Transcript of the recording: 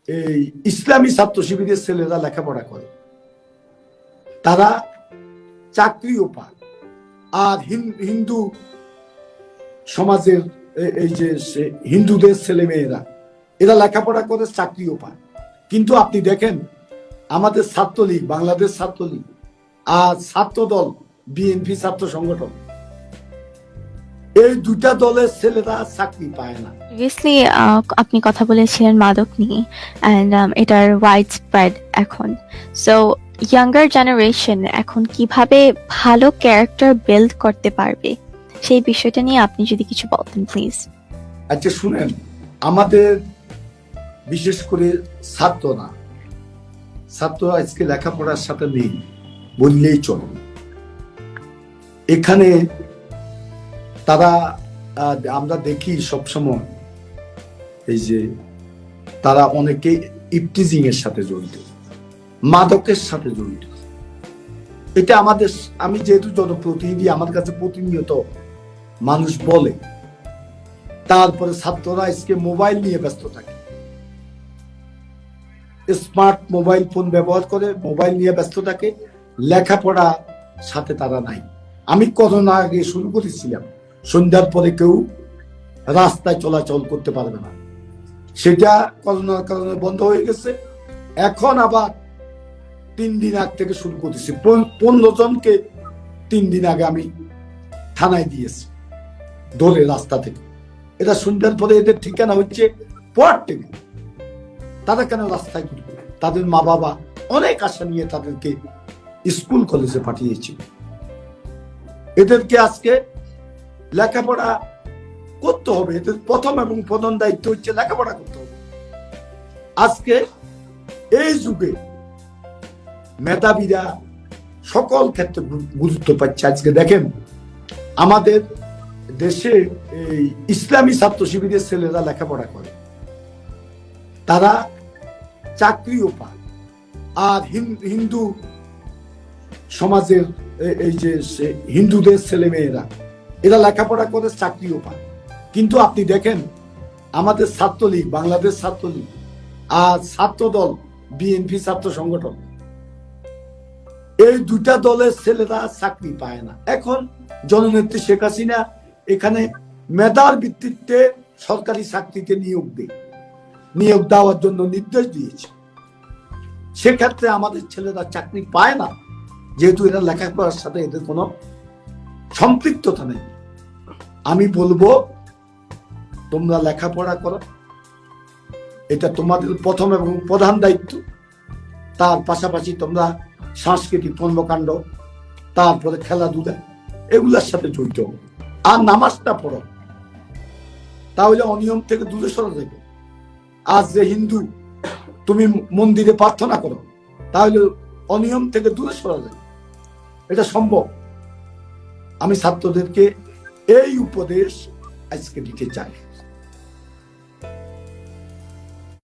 এই ইসলামী ছাত্র শিবিরের ছেলেরা লেখাপড়া করে, তারা চাকরিও পায়। আর হিন্দু সমাজের এই যে হিন্দুদের ছেলে মেয়েরা এরা লেখাপড়া করে চাকরিও পায়। কিন্তু আপনি দেখেন আমাদের ছাত্রলীগ, বাংলাদেশ ছাত্রলীগ আর ছাত্র দল বিএনপি ছাত্র সংগঠন, এই দুটা দলের ছেলেরা চাকরি পায় না। প্রিভিয়াসলি আপনি কথা বলেছিলেন মাদক নিয়ে, অ্যান্ড এটার ওয়াইড স্প্রেড এখন। সো ইয়াঙ্গার জেনারেশন এখন কিভাবে ভালো ক্যারেক্টার বিল্ড করতে পারবে সেই বিষয়টা নিয়ে আপনি যদি কিছু বলতেন প্লিজ। আচ্ছা শুনেন, আমাদের বিশেষ করে ছাত্ররা আজকে লেখাপড়ার সাথে নেই বললেই চলে। এখানে তারা আমরা দেখি সবসময় এই যে তারা অনেকে ইফটিজিং এর সাথে জড়িত, মাদকের সাথে জড়িত। এটা আমাদের, আমি যেহেতু জনপ্রতিনিধি, আমার কাছে প্রতিনিয়ত মানুষ বলে। তারপরে ছাত্ররা আজকে মোবাইল নিয়ে ব্যস্ত থাকে, স্মার্ট মোবাইল ফোন ব্যবহার করে, মোবাইল নিয়ে ব্যস্ত থাকে, লেখাপড়া সাথে তারা নাই। আমি করোনা আগে শুরু করেছিলাম সন্ধ্যার পরে কেউ রাস্তায় চলাচল করতে পারবে না, সেটা করোনার কারণে বন্ধ হয়ে গেছে। এখন আবার 3 দিন আগ থেকে শুরু করেছি, 15 জনকে 3 দিন আগে আমি থানায় দিয়েছি ধরে রাস্তা থেকে। এটা সন্ধ্যার পরে এদের ঠিকানা হচ্ছে পড়ার টেবিল। তারা কেন রাস্তায় ঘুরবে? তাদের মা বাবা অনেক আশা নিয়ে তাদেরকে স্কুল কলেজে পাঠিয়েছে। এদেরকে আজকে লেখাপড়া করতে হবে, এদের প্রথম এবং প্রধান দায়িত্ব হচ্ছে লেখাপড়া করতে হবে। আজকে এই যুগে মেধাবীরা সকল ক্ষেত্রে গুরুত্ব পাচ্ছে। আজকে দেখেন আমাদের দেশে এই ইসলামী ছাত্র শিবিরের ছেলেরা লেখাপড়া করে, তারা চাকরিও পায়। আর হিন্দু সমাজের এই যে হিন্দুদের ছেলে মেয়েরা এরা লেখাপড়া করে চাকরিও পায়। কিন্তু আপনি দেখেন আমাদের ছাত্রলীগ, বাংলাদেশ ছাত্রলীগ আর ছাত্র দল বিএনপি ছাত্র সংগঠন, এই দুটা দলের ছেলেরা চাকরি পায় না। এখন জননেত্রী শেখ হাসিনা এখানে মেধার ভিত্তিতে সরকারি চাকরিতে নিয়োগ দেওয়ার জন্য নির্দেশ দিয়েছে। সেক্ষেত্রে আমাদের ছেলেরা চাকরি পায় না, যেহেতু এরা লেখাপড়ার সাথে এদের কোনো সম্পৃক্ততা নেই। আমি বলবো তোমরা লেখাপড়া করো, এটা তোমাদের প্রথম এবং প্রধান দায়িত্ব। তার পাশাপাশি তোমরা সাংস্কৃতিক কর্মকাণ্ড, তারপরে খেলাধুলা, এগুলোর সাথে জড়িত হবে। আর নামাজটা পড়ো, তাহলে অনিয়ম থেকে দূরে সরে যাবে। আজ যে হিন্দু, তুমি মন্দিরে প্রার্থনা করো, তাহলে অনিয়ম থেকে দূরে সরে যাবে। এটা সম্ভব। আমি ছাত্রদেরকে এই উপদেশ আজকে দিতে চাই।